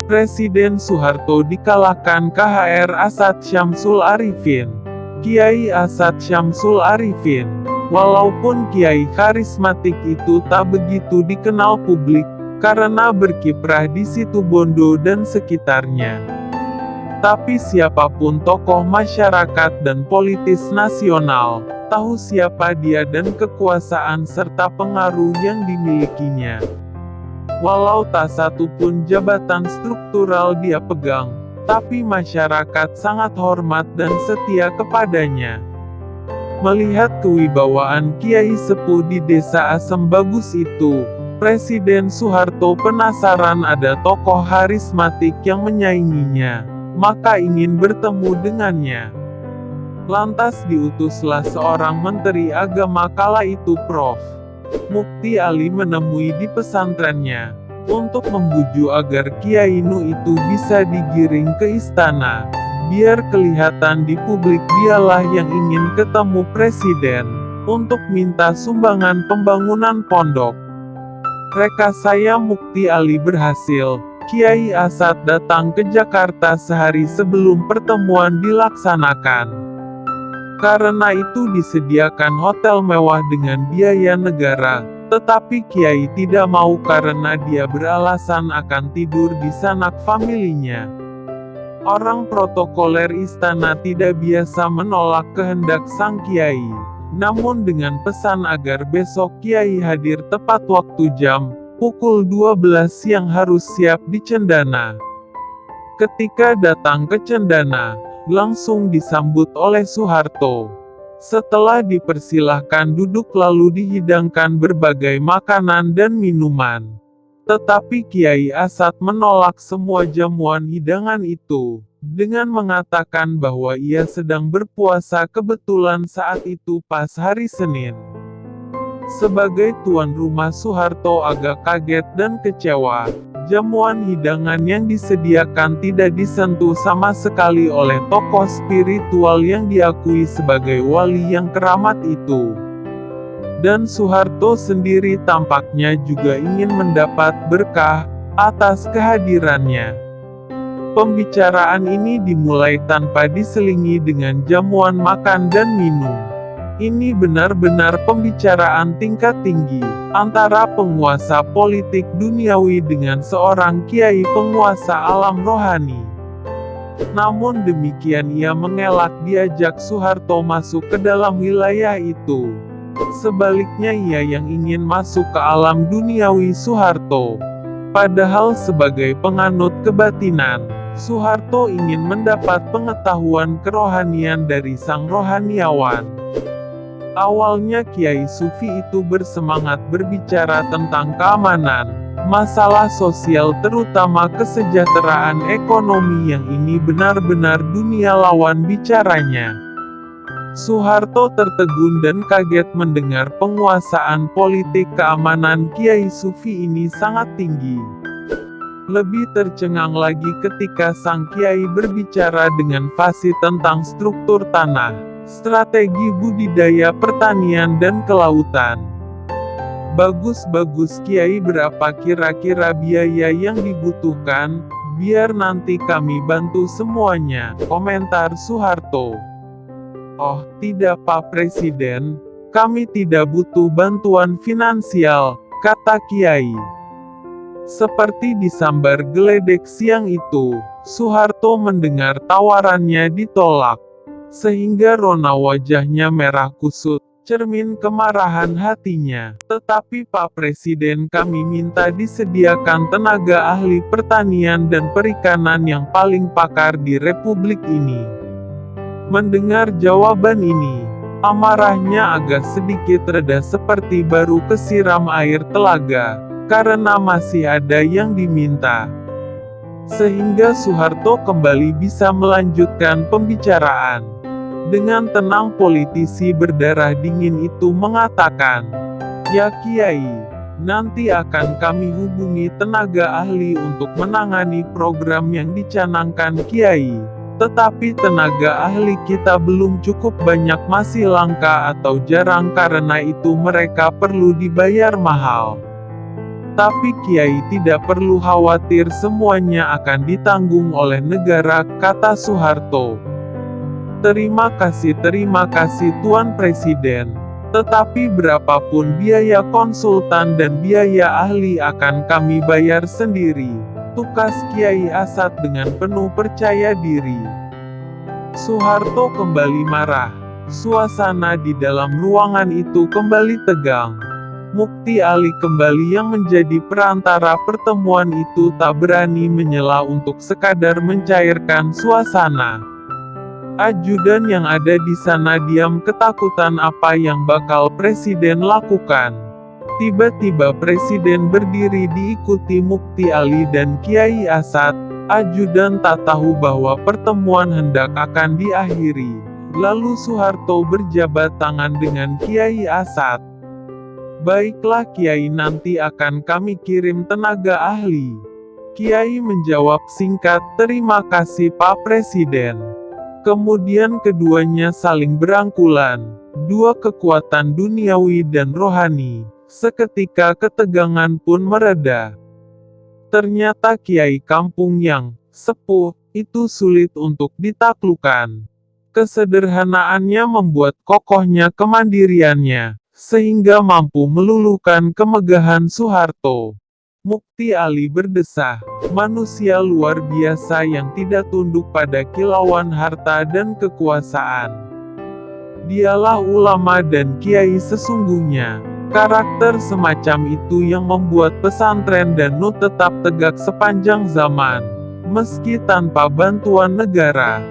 Presiden Soeharto dikalahkan KHR Asad Syamsul Arifin. Kiai Asad Syamsul Arifin, walaupun kiai karismatik itu tak begitu dikenal publik, karena berkiprah di Situbondo dan sekitarnya. Tapi siapapun tokoh masyarakat dan politis nasional, tahu siapa dia dan kekuasaan serta pengaruh yang dimilikinya. Walau tak satu pun jabatan struktural dia pegang, tapi masyarakat sangat hormat dan setia kepadanya. Melihat kewibawaan Kiai Sepuh di desa Asem Bagus itu, Presiden Soeharto penasaran ada tokoh karismatik yang menyainginya, maka ingin bertemu dengannya. Lantas diutuslah seorang menteri agama kala itu Prof. Mukti Ali menemui di pesantrennya, untuk membujuk agar Kiai Nu itu bisa digiring ke istana, biar kelihatan di publik dialah yang ingin ketemu presiden, untuk minta sumbangan pembangunan pondok. Rekayasa Mukti Ali berhasil, Kiai Asad datang ke Jakarta sehari sebelum pertemuan dilaksanakan. Karena itu disediakan hotel mewah dengan biaya negara, tetapi Kiai tidak mau karena dia beralasan akan tidur di sanak familinya. Orang protokoler istana tidak biasa menolak kehendak sang Kiai, namun dengan pesan agar besok Kiai hadir tepat waktu jam, pukul 12 siang harus siap di Cendana. Ketika datang ke Cendana, langsung disambut oleh Soeharto. Setelah dipersilahkan duduk lalu dihidangkan berbagai makanan dan minuman. Tetapi Kiai Asad menolak semua jamuan hidangan itu, dengan mengatakan bahwa ia sedang berpuasa kebetulan saat itu pas hari Senin. Sebagai tuan rumah Soeharto agak kaget dan kecewa. Jamuan hidangan yang disediakan tidak disentuh sama sekali oleh tokoh spiritual yang diakui sebagai wali yang keramat itu. Dan Soeharto sendiri tampaknya juga ingin mendapat berkah atas kehadirannya. Pembicaraan ini dimulai tanpa diselingi dengan jamuan makan dan minum. Ini benar-benar pembicaraan tingkat tinggi, antara penguasa politik duniawi dengan seorang kiai penguasa alam rohani. Namun demikian ia mengelak diajak Soeharto masuk ke dalam wilayah itu. Sebaliknya ia yang ingin masuk ke alam duniawi Soeharto. Padahal sebagai penganut kebatinan, Soeharto ingin mendapat pengetahuan kerohanian dari sang rohaniawan. Awalnya Kiai Sufi itu bersemangat berbicara tentang keamanan, masalah sosial terutama kesejahteraan ekonomi yang ini benar-benar dunia lawan bicaranya. Soeharto tertegun dan kaget mendengar penguasaan politik keamanan Kiai Sufi ini sangat tinggi. Lebih tercengang lagi ketika sang Kiai berbicara dengan fasih tentang struktur tanah, strategi budidaya pertanian dan kelautan. Bagus-bagus Kiai, berapa kira-kira biaya yang dibutuhkan? Biar nanti kami bantu semuanya, komentar Soeharto. Oh, tidak Pak Presiden, kami tidak butuh bantuan finansial, kata Kiai. Seperti disambar geledek siang itu, Soeharto mendengar tawarannya ditolak. Sehingga rona wajahnya merah kusut, cermin kemarahan hatinya. Tetapi Pak Presiden, kami minta disediakan tenaga ahli pertanian dan perikanan yang paling pakar di Republik ini. Mendengar jawaban ini, amarahnya agak sedikit reda seperti baru kesiram air telaga, karena masih ada yang diminta. Sehingga Soeharto kembali bisa melanjutkan pembicaraan. Dengan tenang politisi berdarah dingin itu mengatakan, "Ya Kiai, nanti akan kami hubungi tenaga ahli untuk menangani program yang dicanangkan Kiai. Tetapi tenaga ahli kita belum cukup banyak, masih langka atau jarang, karena itu mereka perlu dibayar mahal." Tapi Kiai tidak perlu khawatir, semuanya akan ditanggung oleh negara, kata Soeharto. Terima kasih Tuan Presiden. Tetapi berapapun biaya konsultan dan biaya ahli akan kami bayar sendiri, tukas Kiai Asad dengan penuh percaya diri. Soeharto kembali marah. Suasana di dalam ruangan itu kembali tegang. Mukti Ali kembali yang menjadi perantara pertemuan itu tak berani menyela untuk sekadar mencairkan suasana. Ajudan yang ada di sana diam ketakutan apa yang bakal Presiden lakukan. Tiba-tiba Presiden berdiri diikuti Mukti Ali dan Kiai Asad. Ajudan tak tahu bahwa pertemuan hendak akan diakhiri. Lalu Soeharto berjabat tangan dengan Kiai Asad. Baiklah Kiai, nanti akan kami kirim tenaga ahli. Kiai menjawab singkat, terima kasih Pak Presiden. Kemudian keduanya saling berangkulan, dua kekuatan duniawi dan rohani. Seketika ketegangan pun mereda. Ternyata Kiai kampung yang sepuh itu sulit untuk ditaklukkan. Kesederhanaannya membuat kokohnya kemandiriannya, sehingga mampu meluluhkan kemegahan Soeharto. Mukti Ali berdesah, manusia luar biasa yang tidak tunduk pada kilauan harta dan kekuasaan. Dialah ulama dan kiai sesungguhnya. Karakter semacam itu yang membuat pesantren dan NU tetap tegak sepanjang zaman, meski tanpa bantuan negara.